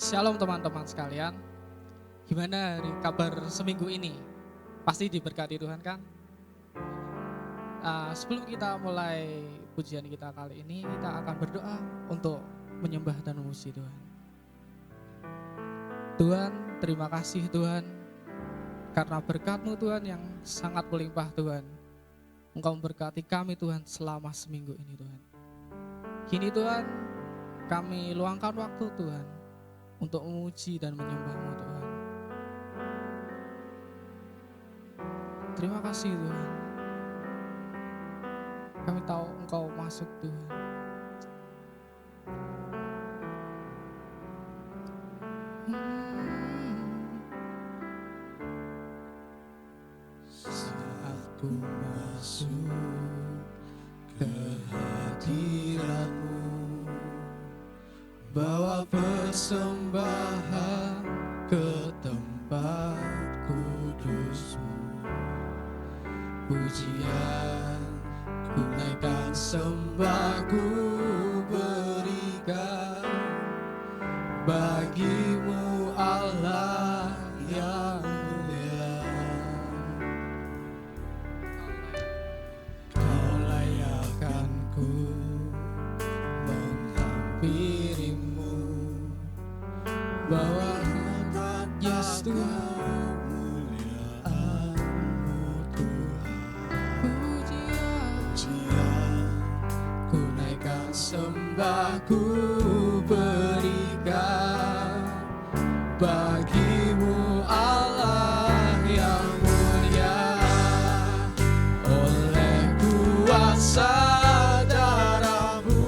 Shalom teman-teman sekalian. Gimana hari kabar seminggu ini? Pasti diberkati Tuhan kan? Sebelum kita mulai pujian kita kali ini, kita akan berdoa untuk menyembah dan memuji Tuhan. Tuhan, terima kasih Tuhan, karena berkat-Mu Tuhan yang sangat melimpah Tuhan. Engkau memberkati kami Tuhan selama seminggu ini Tuhan. Kini Tuhan, kami luangkan waktu Tuhan untuk memuji dan menyembah-Mu Tuhan. Terima kasih Tuhan. Kami tahu Engkau masuk Tuhan. Saat ku masuk ke hadirat-Mu, bawa persembahan ke tempat kudus-Mu. Pujian ku naikkan, sembah ku berikan bagi-Mu Allah yang mulia. Kau layakkan ku menghampiri-Mu, bawa Yes Tuhan, kemuliaan-Mu Tuhan. Pujian ku naikkan, sembah ku berikan bagi-Mu Allah yang mulia. Oleh kuasa darah-Mu,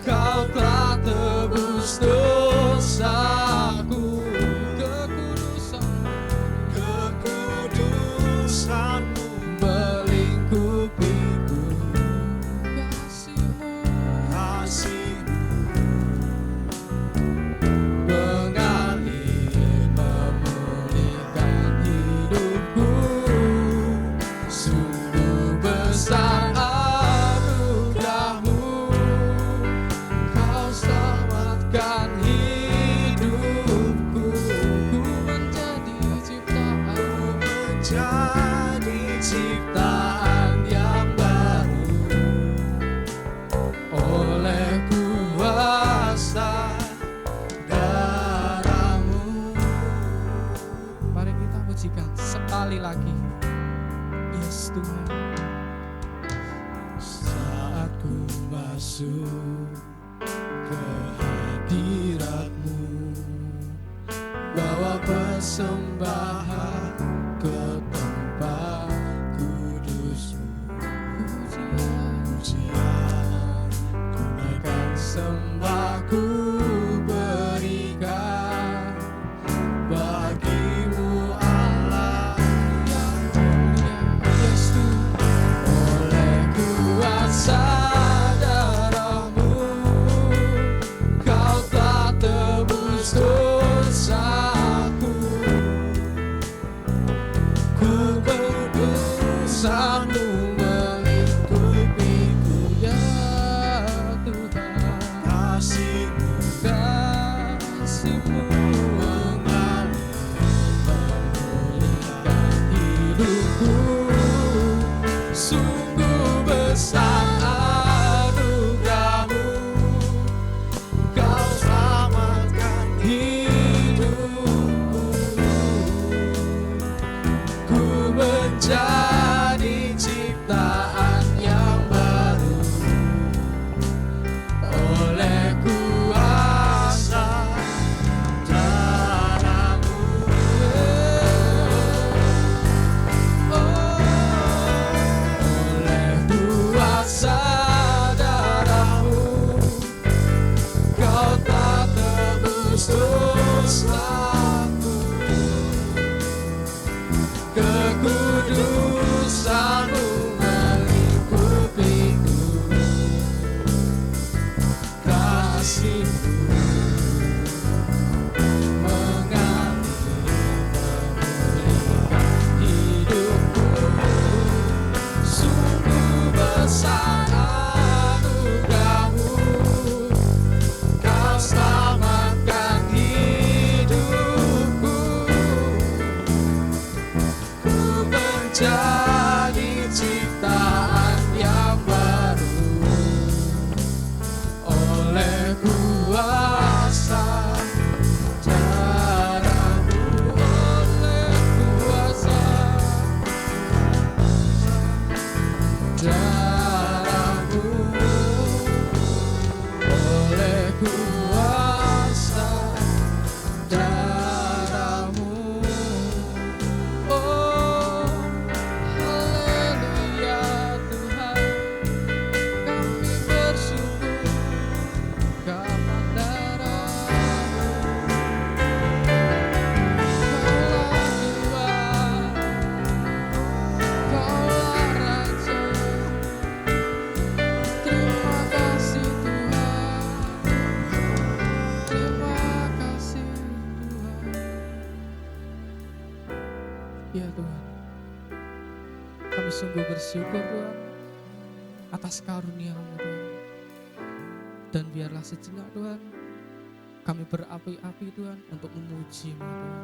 Kau telah tebus dosaku. Kekudusan-Mu melingkupiku. Kasih-Mu mengalir, memulihkan hidupku. Sungguh besar anugerah-Mu, Kau selamatkan hidupku. Ku menjadi ciptaan yang baru oleh kuasa darah-Mu. Mari kita pujikan sekali lagi. Yes Tuhan. Saat ku masuk ke hadirat-Mu, bawa persembahan ke tempat kudus-Mu. Pujian ku naikkan, sembah ku berikan bagi-Mu Allah yang mulia. Yes Tuhan. Oleh kuasa darah-Mu, Kau telah tebus dosaku. Kekudusan-Mu melingkupiku. Ya Tuhan, kasih-Mu mengalir, memulihkan hidupku. Sungguh besar anugerah-Mu, Kau selamatkan hidupku. Ku menjadi ciptaan sungguh bersyukur Tuhan atas karunia-Mu Tuhan. Dan biarlah sejenak Tuhan kami berapi-api Tuhan untuk memuji-Mu Tuhan.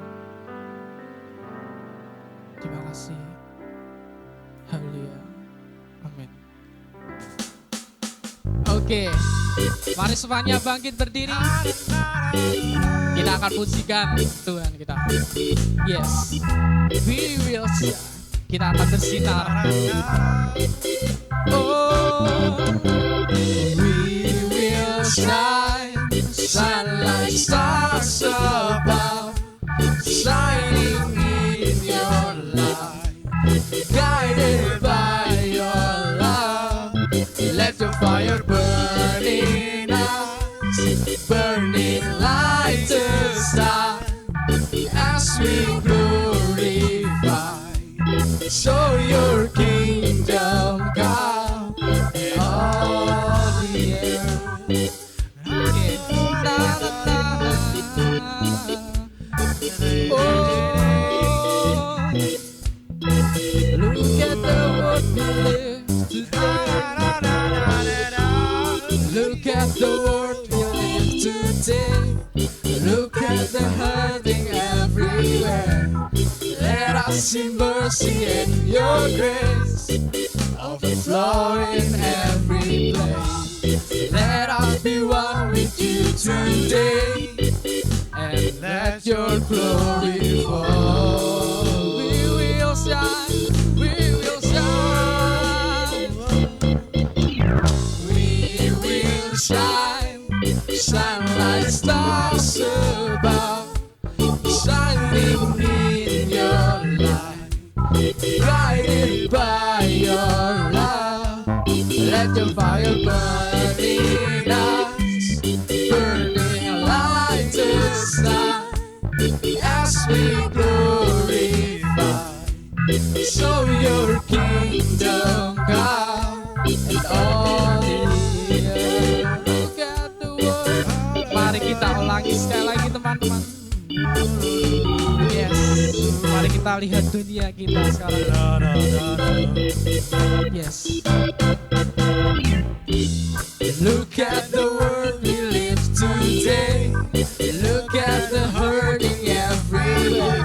Terima kasih. Haleluya. Amin. Oke, mari semuanya bangkit berdiri. Kita akan pujikan Tuhan kita. Yes, we will shine. Kita akan bersinar. Oh, we will shine, shine like stars above, shining in your light, guided by your love. Let your fire burn in us, burning like the sun, as we glorify. Show your kingdom come on the earth. Okay. Oh, look at the world we live today. Look at the world we live today. Look at the hurting everywhere. Let us see mercy and your grace overflowing every place. Let us be one with you today, and let your glory fall. We will shine, we will shine. We will shine, shine like stars above, shining in your light, guided by your love. Let your fire burn in us, burning like the sun, as we glorify. Show your kingdom come and all the earth. Look at the world. Mari kita ulangi sekali lagi teman-teman. Yes, mari kita lihat dunia kita sekarang. Yes. Look at the world we live today. Look at the hurting everywhere.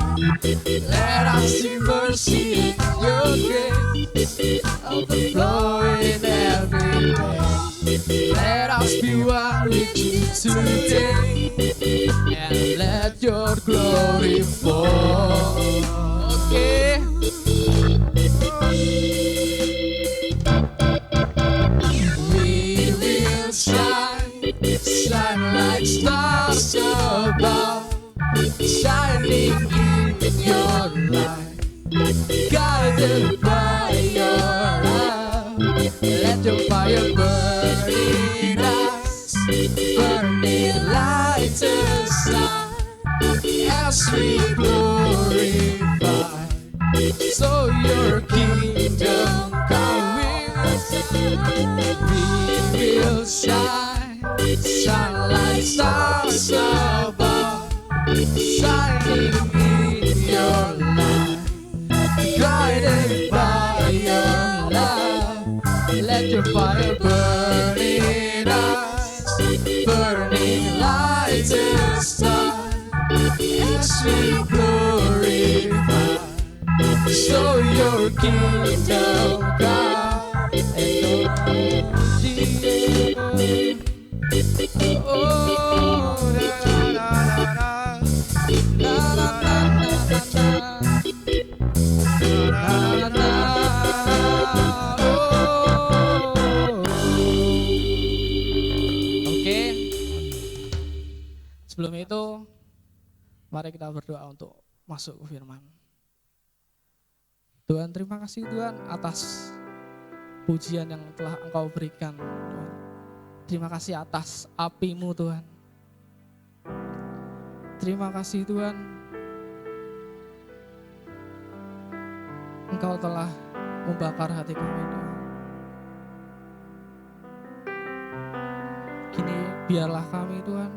Let us see mercy in your grace overflowing every day. Let us be one with you today, and let your glory fall. Okay. We will shine, shine like stars above, shining in your light, guided by your love. Let your fire burn in us, burning like the sun, as we glorify. So your kingdom come. We will shine, shine like stars above, shining in your light, guided by your love. Let your fire burn in us, burning like the sun, as we glorify. So your kingdom come and oh, Oke, sebelum itu mari kita berdoa untuk masuk ke firman. Tuhan, terima kasih Tuhan atas pujian yang telah Engkau berikan Tuhan. Terima kasih atas api-Mu Tuhan. Terima kasih Tuhan, Engkau telah membakar hati kami Tuhan. Kini biarlah kami Tuhan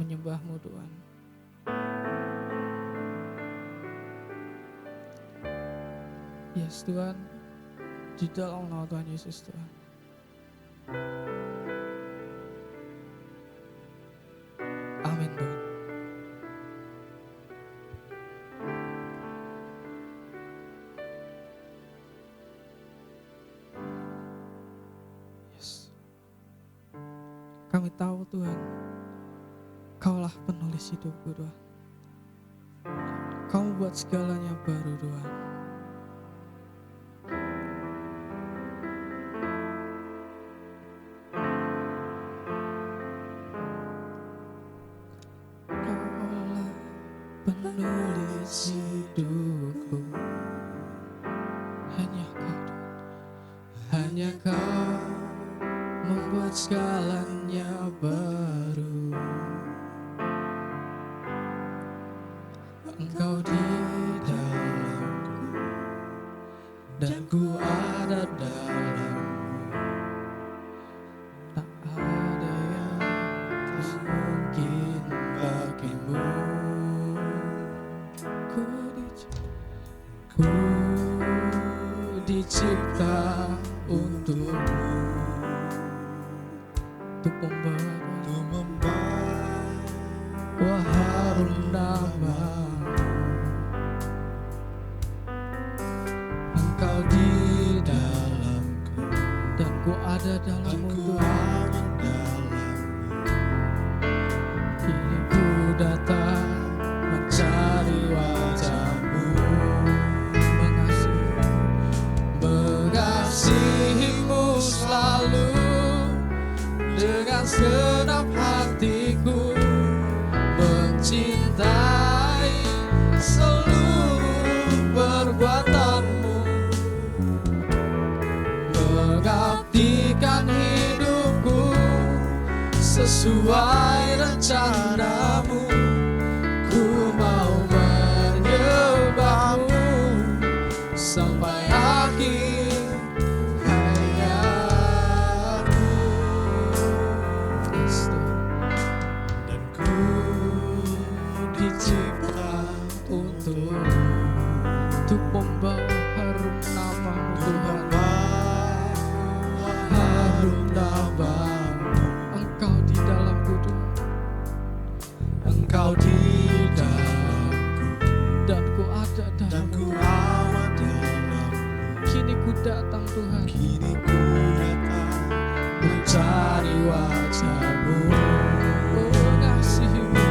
menyembah-Mu Tuhan. Yes Tuhan, Di dalam nama Tuhan Yesus Tuhan. Amin Tuhan. Yes. Kami tahu Tuhan, Kaulah penulis hidupku Tuhan. Kau buat segalanya baru Tuhan. Kaulah penulis hidupku. Hanya Kau Tuhan. Hanya Kau membuat segalanya baru. Engkau di dalamku dan ku ada dalammu. Tak ada yang mungkin bagimu. Ku dicipta untukmu, untuk membawa harum nama. Engkau di dalamku dan ku ada dalammu Tuhan. Kini ku datang mencari wajah-Mu, mengasihi-Mu selalu dengan segenap hatiku, mencintai seluruh perbuatan-Mu, mengabdikan hidupku sesuai rencana-Mu. Ku mau menyembah-Mu sampai akhir hayatku. Dan ku dicipta untuk membawa harum nama-Mu Tuhan. Harum nama-Mu. Engkau di dalamku Tuhan. Engkau di dalamku dan ku ada dalammu. Kini ku datang Tuhan. Kini ku datang mencari wajah-Mu, mengasihi-Mu,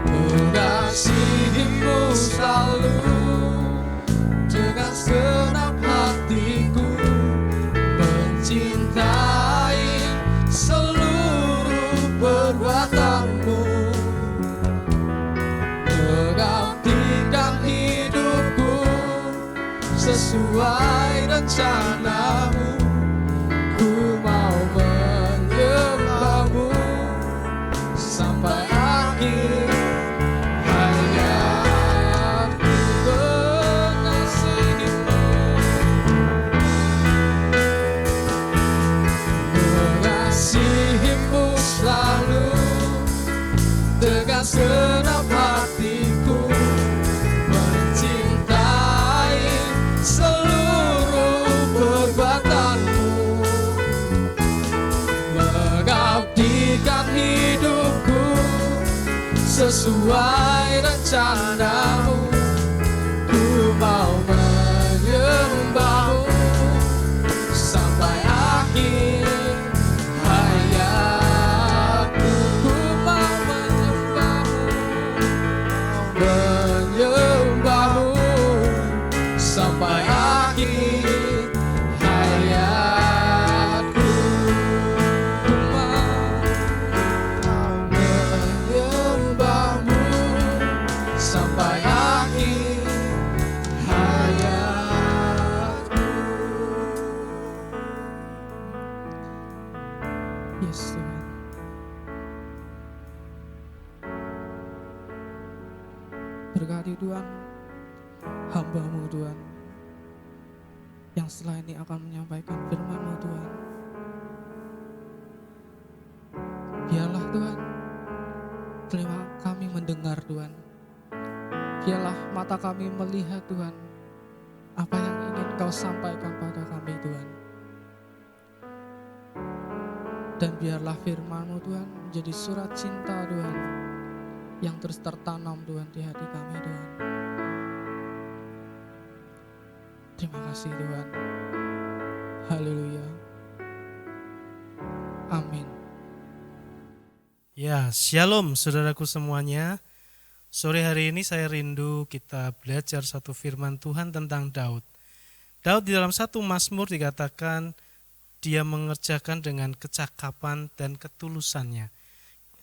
mengasihi-Mu selalu dengan segenap hatiku, mencintai seluruh perbuatan-Mu, mengabdikan hidupku sesuai rencana-Mu. Ku mau menyembah-Mu sampai akhir hayatku. Mengasihi-Mu, mengasihi-Mu selalu dengan segenap hatiku, mencintai seluruh perbuatan-Mu, mengabdikan hidupku sesuai rencana-Mu. Ku mau menyembah-Mu sampai akhir hayatku. Ku mau menyembah-Mu sampai akhir hayatku. Ku mau menyembah-Mu sampai akhir hayatku. Yes Tuhan. Berkati Tuhan hamba-Mu Tuhan yang setelah ini akan menyampaikan firman-Mu Tuhan. Biarlah Tuhan telinga kami mendengar Tuhan. Biarlah mata kami melihat Tuhan apa yang ingin Kau sampaikan pada kami Tuhan. Dan biarlah firman-Mu Tuhan menjadi surat cinta Tuhan, yang terus tertanam Tuhan di hati kami Tuhan. Terima kasih Tuhan. Haleluya. Amin. Ya, shalom saudaraku semuanya. Sore hari ini saya rindu kita belajar satu firman Tuhan tentang Daud. Daud di dalam satu Mazmur dikatakan dia mengerjakan dengan kecakapan dan ketulusannya.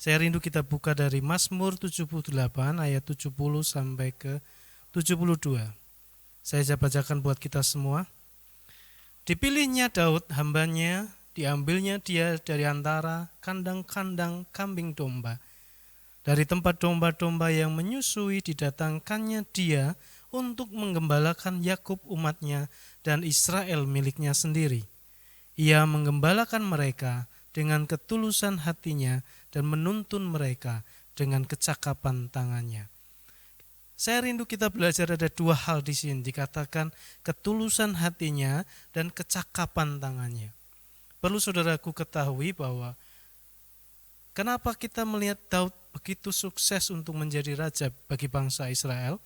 Saya rindu kita buka dari Mazmur 78 ayat 70 sampai ke 72. Saya bacakan buat kita semua. Dipilihnya Daud hambanya, diambilnya dia dari antara kandang-kandang kambing domba. Dari tempat domba-domba yang menyusui didatangkannya dia untuk menggembalakan Yakub umatnya dan Israel miliknya sendiri. Ia menggembalakan mereka dengan ketulusan hatinya dan menuntun mereka dengan kecakapan tangannya. Saya rindu kita belajar ada dua hal di sini, dikatakan ketulusan hatinya dan kecakapan tangannya. Perlu saudaraku ketahui bahwa kenapa kita melihat Daud begitu sukses untuk menjadi raja bagi bangsa Israel?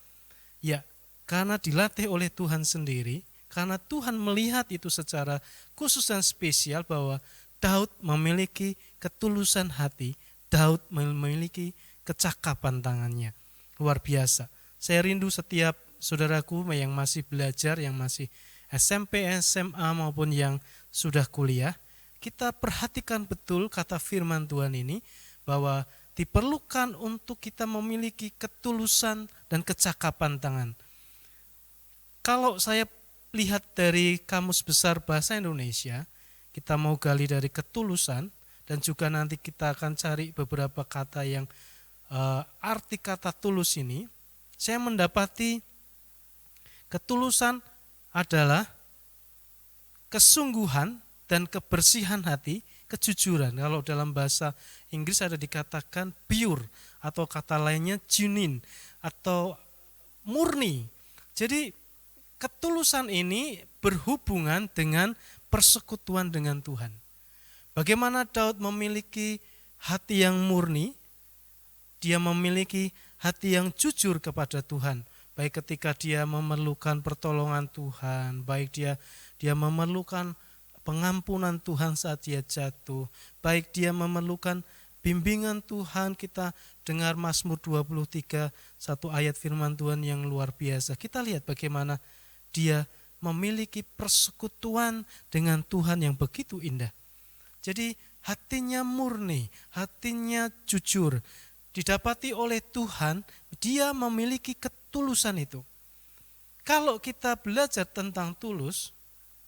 Ya, karena dilatih oleh Tuhan sendiri, karena Tuhan melihat itu secara khusus dan spesial bahwa Daud memiliki ketulusan hati, Daud memiliki kecakapan tangannya. Luar biasa. Saya rindu setiap saudaraku yang masih belajar, yang masih SMP, SMA maupun yang sudah kuliah, kita perhatikan betul kata firman Tuhan ini bahwa diperlukan untuk kita memiliki ketulusan dan kecakapan tangan. Kalau saya lihat dari Kamus Besar Bahasa Indonesia, kita mau gali dari ketulusan dan juga nanti kita akan cari beberapa kata yang arti kata tulus ini. Saya mendapati ketulusan adalah kesungguhan dan kebersihan hati, kejujuran. Kalau dalam bahasa Inggris ada dikatakan pure atau kata lainnya genuine atau murni. Jadi ketulusan ini berhubungan dengan persekutuan dengan Tuhan. Bagaimana Daud memiliki hati yang murni? Dia memiliki hati yang jujur kepada Tuhan. Baik ketika dia memerlukan pertolongan Tuhan, baik dia memerlukan pengampunan Tuhan saat dia jatuh, baik dia memerlukan bimbingan Tuhan. Kita dengar Mazmur 23, satu ayat firman Tuhan yang luar biasa. Kita lihat bagaimana dia memiliki persekutuan dengan Tuhan yang begitu indah. Jadi hatinya murni, hatinya jujur. Didapati oleh Tuhan, dia memiliki ketulusan itu. Kalau kita belajar tentang tulus,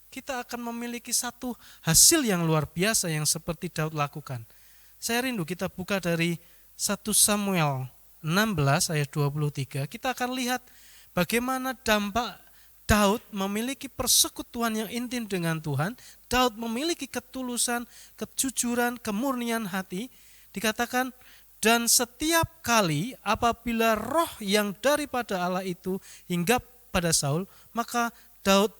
kita akan memiliki satu hasil yang luar biasa yang seperti Daud lakukan. Saya rindu kita buka dari 1 Samuel 16 ayat 23. Kita akan lihat bagaimana dampak Daud memiliki persekutuan yang intim dengan Tuhan. Daud memiliki ketulusan, kejujuran, kemurnian hati. Dikatakan, dan setiap kali apabila roh yang daripada Allah itu hinggap pada Saul, maka Daud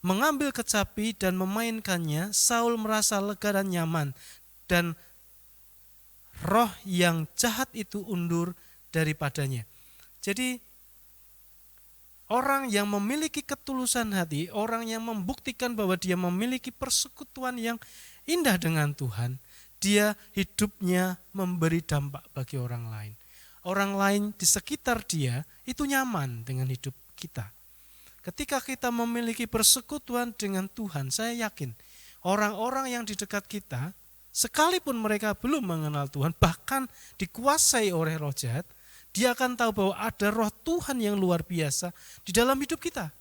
mengambil kecapi dan memainkannya. Saul merasa lega dan nyaman, dan roh yang jahat itu undur daripadanya. Jadi orang yang memiliki ketulusan hati, orang yang membuktikan bahwa dia memiliki persekutuan yang indah dengan Tuhan, dia hidupnya memberi dampak bagi orang lain. Orang lain di sekitar dia itu nyaman dengan hidup kita. Ketika kita memiliki persekutuan dengan Tuhan, saya yakin orang-orang yang di dekat kita, sekalipun mereka belum mengenal Tuhan, bahkan dikuasai oleh roh jahat, dia akan tahu bahwa ada roh Tuhan yang luar biasa di dalam hidup kita.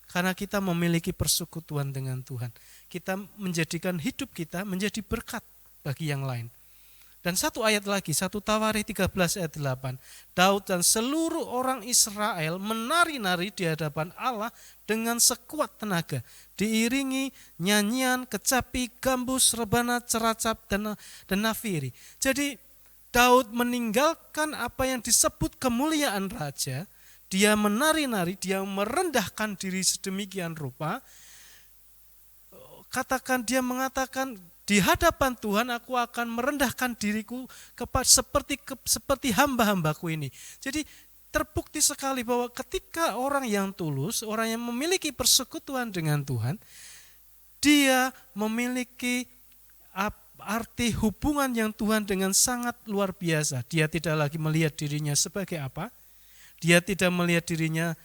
Karena kita memiliki persekutuan dengan Tuhan. Kita menjadikan hidup kita menjadi berkat bagi yang lain. Dan satu ayat lagi, 1 Tawarikh 13 ayat 8. Daud dan seluruh orang Israel menari-nari di hadapan Allah dengan sekuat tenaga, diiringi nyanyian, kecapi, gambus, rebana, ceracap, dan nafiri. Jadi Daud meninggalkan apa yang disebut kemuliaan raja. Dia menari-nari, dia merendahkan diri sedemikian rupa. Dia mengatakan Di hadapan Tuhan aku akan merendahkan diriku seperti hamba-hambaku ini. Jadi terbukti sekali bahwa ketika orang yang tulus, orang yang memiliki persekutuan dengan Tuhan, dia memiliki arti hubungan yang Tuhan dengan sangat luar biasa. Dia tidak lagi melihat dirinya sebagai apa. Dia tidak melihat dirinya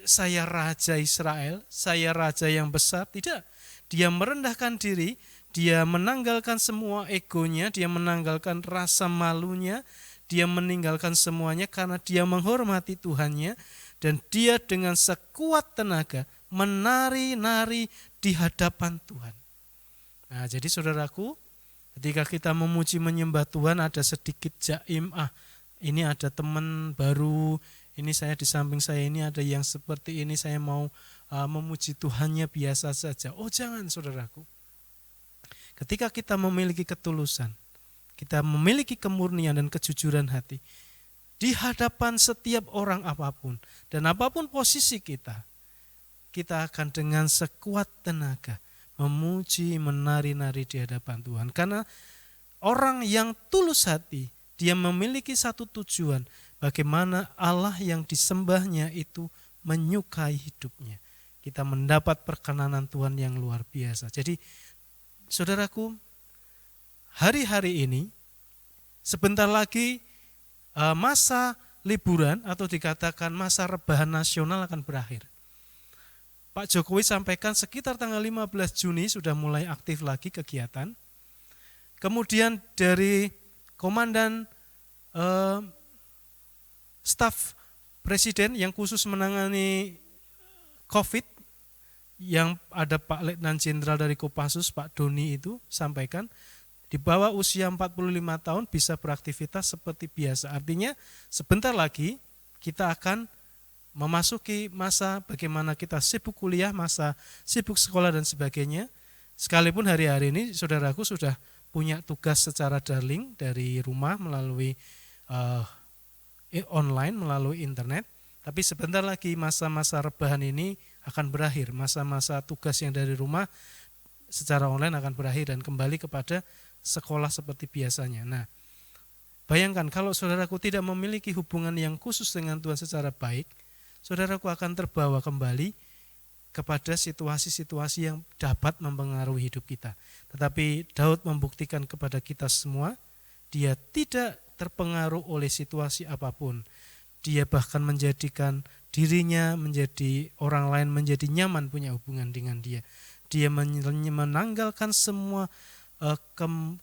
saya raja Israel, saya raja yang besar. Tidak. Dia merendahkan diri, dia menanggalkan semua egonya, dia menanggalkan rasa malunya, dia meninggalkan semuanya karena dia menghormati Tuhannya, dan dia dengan sekuat tenaga menari-nari di hadapan Tuhan. Nah, jadi saudaraku, ketika kita memuji menyembah Tuhan ada sedikit jaim, ini ada teman baru, ini saya di samping saya ini ada yang seperti ini, saya mau memuji Tuhannya biasa saja. Oh jangan saudaraku. Ketika kita memiliki ketulusan, kita memiliki kemurnian dan kejujuran hati, di hadapan setiap orang apapun, dan apapun posisi kita akan dengan sekuat tenaga memuji, menari-nari di hadapan Tuhan. Karena orang yang tulus hati, dia memiliki satu tujuan, bagaimana Allah yang disembahnya itu menyukai hidupnya. Kita mendapat perkenanan Tuhan yang luar biasa. Jadi saudaraku, hari-hari ini sebentar lagi masa liburan atau dikatakan masa rebahan nasional akan berakhir. Pak Jokowi sampaikan sekitar tanggal 15 Juni sudah mulai aktif lagi kegiatan. Kemudian dari Komandan Staf Presiden yang khusus menangani COVID, yang ada Pak Letnan Jenderal dari Kopassus, Pak Doni itu sampaikan, di bawah usia 45 tahun bisa beraktivitas seperti biasa. Artinya sebentar lagi kita akan memasuki masa bagaimana kita sibuk kuliah, masa sibuk sekolah dan sebagainya. Sekalipun hari-hari ini saudaraku sudah punya tugas secara daring dari rumah melalui online, melalui internet. Tapi sebentar lagi masa-masa rebahan ini akan berakhir. Masa-masa tugas yang dari rumah secara online akan berakhir dan kembali kepada sekolah seperti biasanya. Nah, bayangkan kalau saudaraku tidak memiliki hubungan yang khusus dengan Tuhan secara baik, saudaraku akan terbawa kembali kepada situasi-situasi yang dapat mempengaruhi hidup kita. Tetapi Daud membuktikan kepada kita semua, dia tidak terpengaruh oleh situasi apapun. Dia bahkan menjadikan dirinya menjadi orang lain menjadi nyaman punya hubungan dengan dia. Dia menanggalkan semua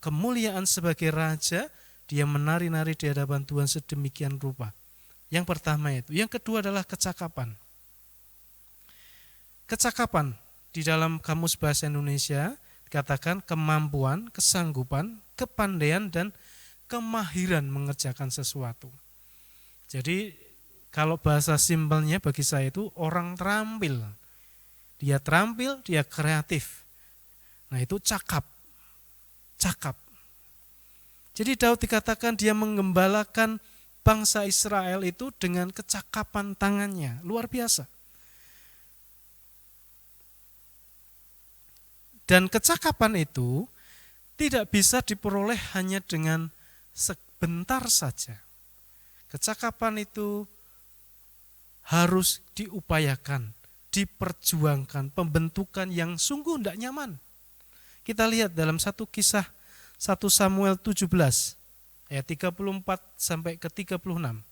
kemuliaan sebagai raja, dia menari-nari di hadapan Tuhan sedemikian rupa. Yang pertama itu. Yang kedua adalah kecakapan. Kecakapan di dalam Kamus Bahasa Indonesia dikatakan kemampuan, kesanggupan, kepandaian, dan kemahiran mengerjakan sesuatu. Jadi kalau bahasa simpelnya bagi saya itu orang terampil. Dia terampil, dia kreatif. Nah itu cakap. Jadi Daud dikatakan dia menggembalakan bangsa Israel itu dengan kecakapan tangannya. Luar biasa. Dan kecakapan itu tidak bisa diperoleh hanya dengan sebentar saja. Kecakapan itu harus diupayakan, diperjuangkan, pembentukan yang sungguh tidak nyaman. Kita lihat dalam satu kisah 1 Samuel 17 ayat 34 sampai ke 36.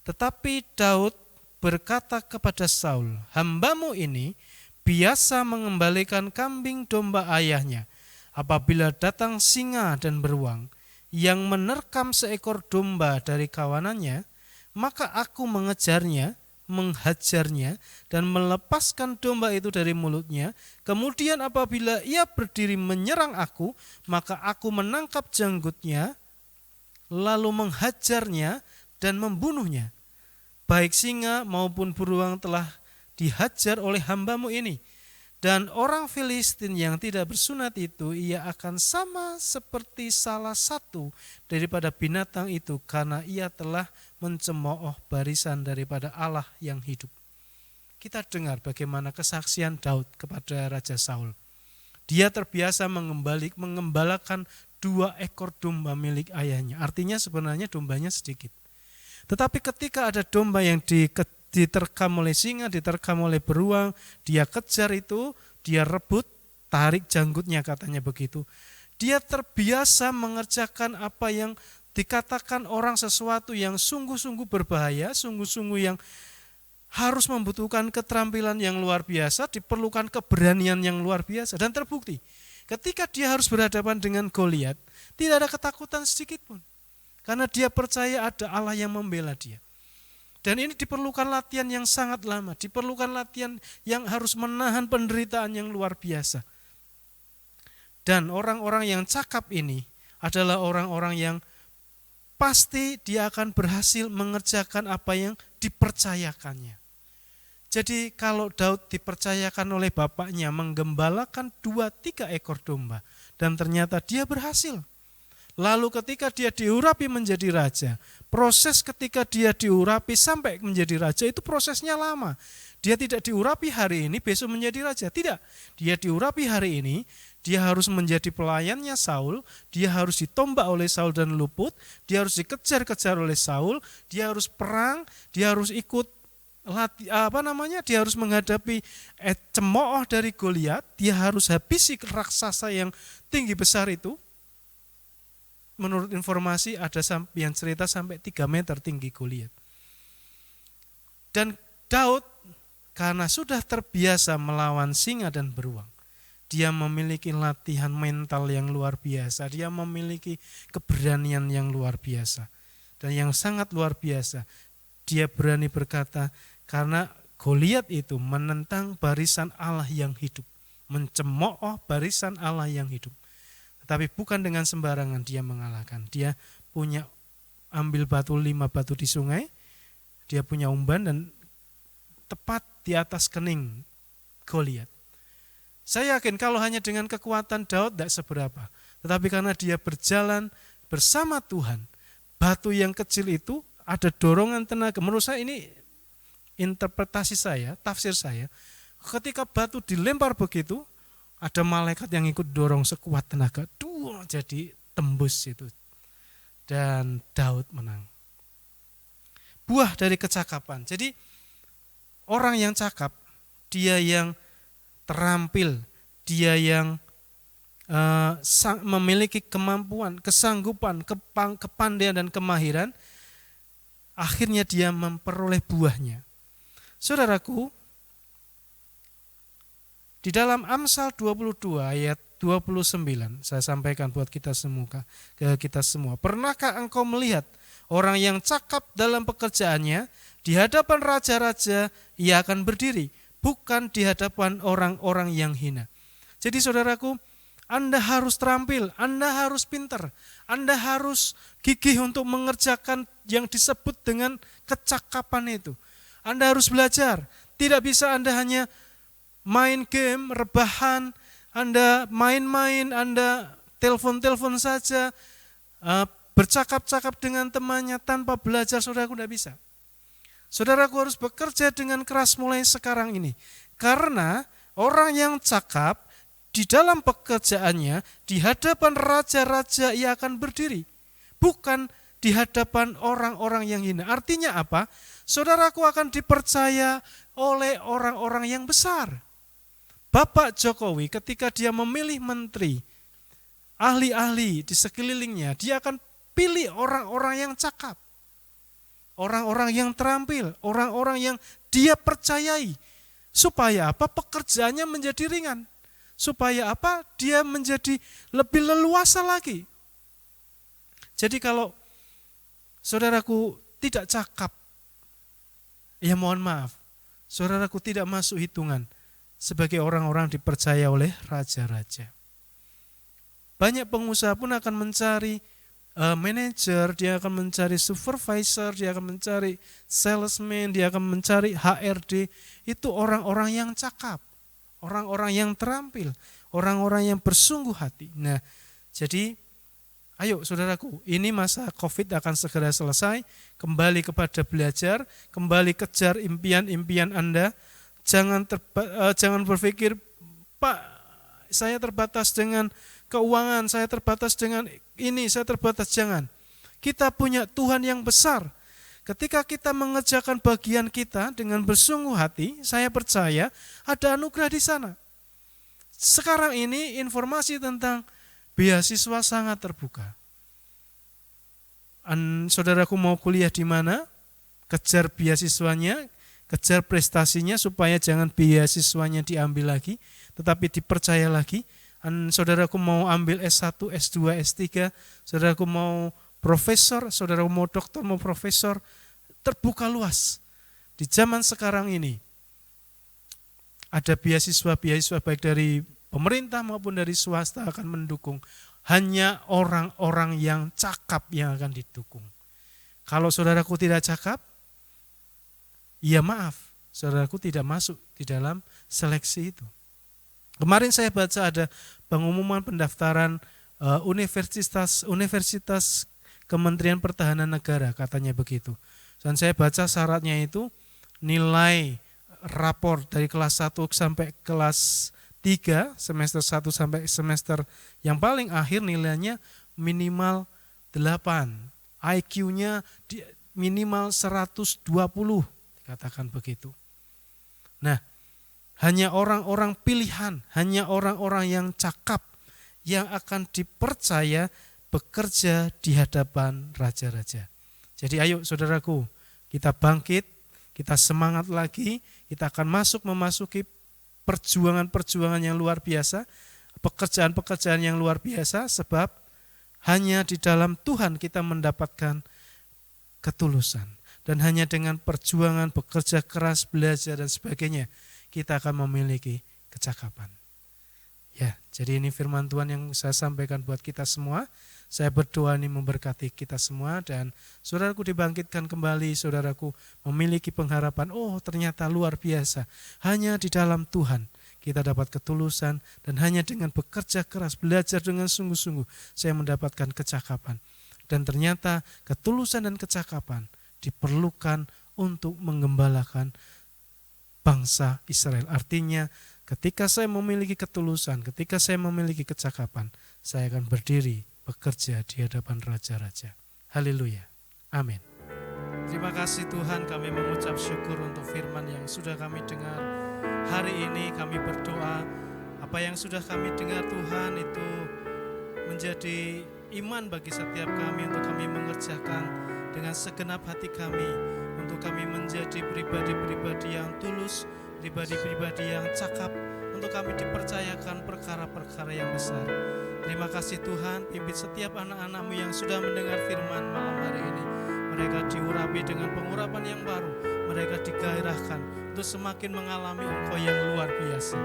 Tetapi Daud berkata kepada Saul, "Hambamu ini biasa mengembalikan kambing domba ayahnya. Apabila datang singa dan beruang yang menerkam seekor domba dari kawanannya, maka aku mengejarnya, menghajarnya, dan melepaskan domba itu dari mulutnya. Kemudian apabila ia berdiri menyerang aku, maka aku menangkap janggutnya, lalu menghajarnya dan membunuhnya. Baik singa maupun beruang telah dihajar oleh hambamu ini. Dan orang Filistin yang tidak bersunat itu, ia akan sama seperti salah satu daripada binatang itu, karena ia telah mencemooh barisan daripada Allah yang hidup." Kita dengar bagaimana kesaksian Daud kepada Raja Saul. Dia terbiasa mengembalakan 2 ekor domba milik ayahnya. Artinya sebenarnya dombanya sedikit. Tetapi ketika ada domba yang diterkam oleh singa, diterkam oleh beruang, dia kejar itu, dia rebut, tarik janggutnya katanya begitu. Dia terbiasa mengerjakan apa yang dikatakan orang sesuatu yang sungguh-sungguh berbahaya, sungguh-sungguh yang harus membutuhkan keterampilan yang luar biasa, diperlukan keberanian yang luar biasa. Dan terbukti, ketika dia harus berhadapan dengan Goliat, tidak ada ketakutan sedikit pun. Karena dia percaya ada Allah yang membela dia. Dan ini diperlukan latihan yang sangat lama, diperlukan latihan yang harus menahan penderitaan yang luar biasa. Dan orang-orang yang cakap ini adalah orang-orang yang pasti dia akan berhasil mengerjakan apa yang dipercayakannya. Jadi kalau Daud dipercayakan oleh bapaknya menggembalakan 2-3 ekor domba dan ternyata dia berhasil. Lalu ketika dia diurapi menjadi raja, proses ketika dia diurapi sampai menjadi raja itu prosesnya lama. Dia tidak diurapi hari ini besok menjadi raja, tidak. Dia diurapi hari ini, dia harus menjadi pelayannya Saul, dia harus ditombak oleh Saul dan luput, dia harus dikejar-kejar oleh Saul, dia harus perang, dia harus ikut dia harus menghadapi cemooh dari Goliat, dia harus habisi raksasa yang tinggi besar itu. Menurut informasi ada yang cerita sampai 3 meter tinggi Goliat. Dan Daud karena sudah terbiasa melawan singa dan beruang, dia memiliki latihan mental yang luar biasa, dia memiliki keberanian yang luar biasa. Dan yang sangat luar biasa, dia berani berkata, karena Goliat itu menentang barisan Allah yang hidup, mencemooh barisan Allah yang hidup. Tetapi bukan dengan sembarangan dia mengalahkan. Dia punya ambil 5 batu di sungai, dia punya umban dan tepat di atas kening Goliat. Saya yakin kalau hanya dengan kekuatan Daud tidak seberapa. Tetapi karena dia berjalan bersama Tuhan, batu yang kecil itu ada dorongan tenaga. Menurut saya ini interpretasi saya, tafsir saya, ketika batu dilempar begitu, ada malaikat yang ikut dorong sekuat tenaga, jadi tembus itu. Dan Daud menang. Buah dari kecakapan. Jadi orang yang cakap, dia yang terampil, dia yang memiliki kemampuan, kesanggupan, kepandaian dan kemahiran, akhirnya dia memperoleh buahnya. Saudaraku, di dalam Amsal 22 ayat 29, saya sampaikan buat kita semua. Pernahkah engkau melihat orang yang cakap dalam pekerjaannya, di hadapan raja-raja ia akan berdiri, bukan di hadapan orang-orang yang hina. Jadi saudaraku, Anda harus terampil, Anda harus pintar, Anda harus gigih untuk mengerjakan yang disebut dengan kecakapan itu. Anda harus belajar, tidak bisa Anda hanya main game, rebahan, Anda main-main, Anda telepon-telepon saja, bercakap-cakap dengan temannya tanpa belajar, saudaraku tidak bisa. Saudaraku harus bekerja dengan keras mulai sekarang ini. Karena orang yang cakap di dalam pekerjaannya, di hadapan raja-raja ia akan berdiri. Bukan di hadapan orang-orang yang hina. Artinya apa? Saudaraku akan dipercaya oleh orang-orang yang besar. Bapak Jokowi ketika dia memilih menteri, ahli-ahli di sekelilingnya, dia akan pilih orang-orang yang cakap. Orang-orang yang terampil, orang-orang yang dia percayai. Supaya apa? Pekerjaannya menjadi ringan. Supaya apa? Dia menjadi lebih leluasa lagi. Jadi kalau saudaraku tidak cakap, ya mohon maaf, saudaraku tidak masuk hitungan sebagai orang-orang dipercaya oleh raja-raja. Banyak pengusaha pun akan mencari manajer, dia akan mencari supervisor, dia akan mencari salesman, dia akan mencari HRD. Itu orang-orang yang cakap, orang-orang yang terampil, orang-orang yang bersungguh hati. Nah, jadi ayo saudaraku, ini masa COVID akan segera selesai, kembali kepada belajar, kembali kejar impian-impian Anda. Jangan berpikir, Pak, saya terbatas dengan keuangan, saya terbatas dengan ini, saya terbatas. Jangan. Kita punya Tuhan yang besar. Ketika kita mengerjakan bagian kita dengan bersungguh hati, saya percaya ada anugerah di sana. Sekarang ini informasi tentang beasiswa sangat terbuka. Saudaraku mau kuliah di mana? Kejar beasiswanya, kejar prestasinya supaya jangan beasiswanya diambil lagi, tetapi dipercaya lagi. Saudaraku mau ambil S1, S2, S3, saudaraku mau profesor, saudaraku mau doktor, mau profesor, terbuka luas. Di zaman sekarang ini ada beasiswa-beasiswa baik dari pemerintah maupun dari swasta akan mendukung. Hanya orang-orang yang cakap yang akan didukung. Kalau saudaraku tidak cakap, ya maaf, saudaraku tidak masuk di dalam seleksi itu. Kemarin saya baca ada pengumuman pendaftaran Universitas Kementerian Pertahanan Negara, katanya begitu. Dan saya baca syaratnya itu nilai rapor dari kelas 1 sampai kelas 3, semester 1 sampai semester yang paling akhir nilainya minimal 8. IQ-nya minimal 120, dikatakan begitu. Nah, hanya orang-orang pilihan, hanya orang-orang yang cakap yang akan dipercaya bekerja di hadapan raja-raja. Jadi ayo saudaraku, kita bangkit, kita semangat lagi, kita akan memasuki perjuangan-perjuangan yang luar biasa, pekerjaan-pekerjaan yang luar biasa, sebab hanya di dalam Tuhan kita mendapatkan ketulusan. Dan hanya dengan perjuangan, bekerja keras, belajar dan sebagainya, kita akan memiliki kecakapan. Ya, jadi ini firman Tuhan yang saya sampaikan buat kita semua. Saya berdoa ini memberkati kita semua dan saudaraku dibangkitkan kembali, saudaraku memiliki pengharapan, oh ternyata luar biasa. Hanya di dalam Tuhan kita dapat ketulusan dan hanya dengan bekerja keras, belajar dengan sungguh-sungguh, saya mendapatkan kecakapan. Dan ternyata ketulusan dan kecakapan diperlukan untuk menggembalakan bangsa Israel. Artinya ketika saya memiliki ketulusan, ketika saya memiliki kecakapan, saya akan berdiri bekerja di hadapan raja-raja. Haleluya. Amin. Terima kasih Tuhan, kami mengucap syukur untuk firman yang sudah kami dengar. Hari ini kami berdoa, apa yang sudah kami dengar Tuhan itu menjadi iman bagi setiap kami untuk kami mengerjakan dengan segenap hati kami, untuk kami menjadi pribadi-pribadi yang tulus, pribadi-pribadi yang cakap, untuk kami dipercayakan perkara-perkara yang besar. Terima kasih Tuhan, pimpin setiap anak-anak-Mu yang sudah mendengar firman malam hari ini. Mereka diurapi dengan pengurapan yang baru, mereka digairahkan untuk semakin mengalami Engkau yang luar biasa.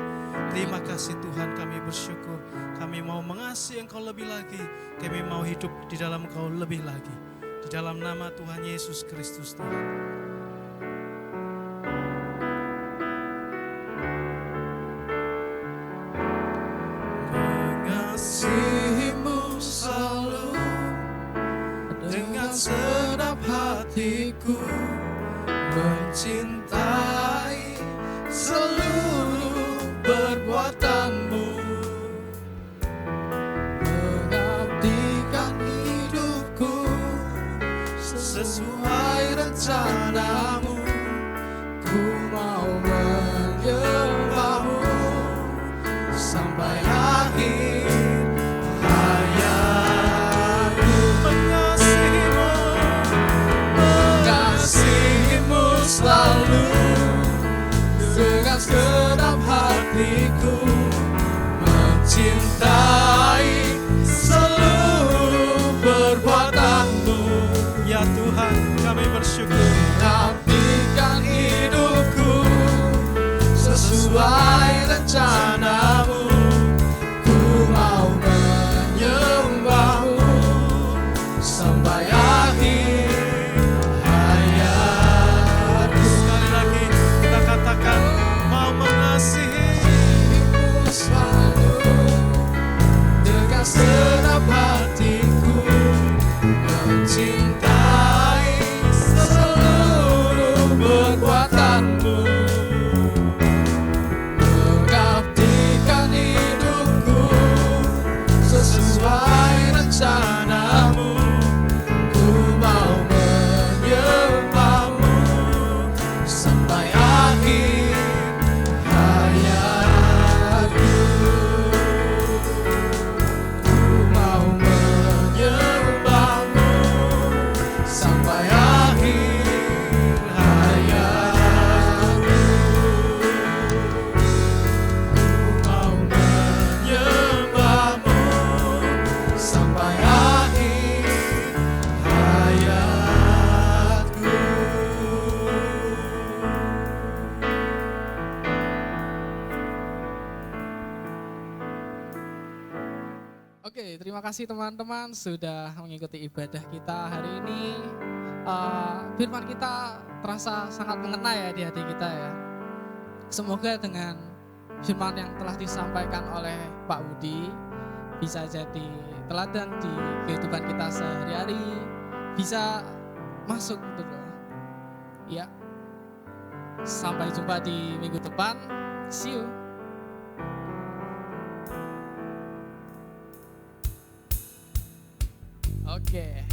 Terima kasih Tuhan, kami bersyukur, kami mau mengasihi Engkau lebih lagi, kami mau hidup di dalam Engkau lebih lagi. Di dalam nama Tuhan Yesus Kristus Tuhan. Mengasihimu selalu dengan segenap hatiku, mencintai seluruh perbuatanmu, mengabdikan hidupku sesuai rencanamu. Ku mau menyembahmu sampai akhir selalu dengan segenap hatiku, mencintai seluruh perbuatanmu. Ya Tuhan, kami bersyukur, mengabdikan hidupku sesuai rencanamu. Ku mau menyembahmu sampai akhir. Mau mengasihimu selalu dengan segenap hatiku, mencintai seluruh perbuatanmu, mengabdi Oke, terima kasih teman-teman sudah mengikuti ibadah kita hari ini. Firman kita terasa sangat mengena ya di hati kita ya. Semoga dengan firman yang telah disampaikan oleh Pak Budi bisa jadi teladan di kehidupan kita sehari-hari, bisa masuk gitu loh. Ya. Sampai jumpa di minggu depan. See you. Oke.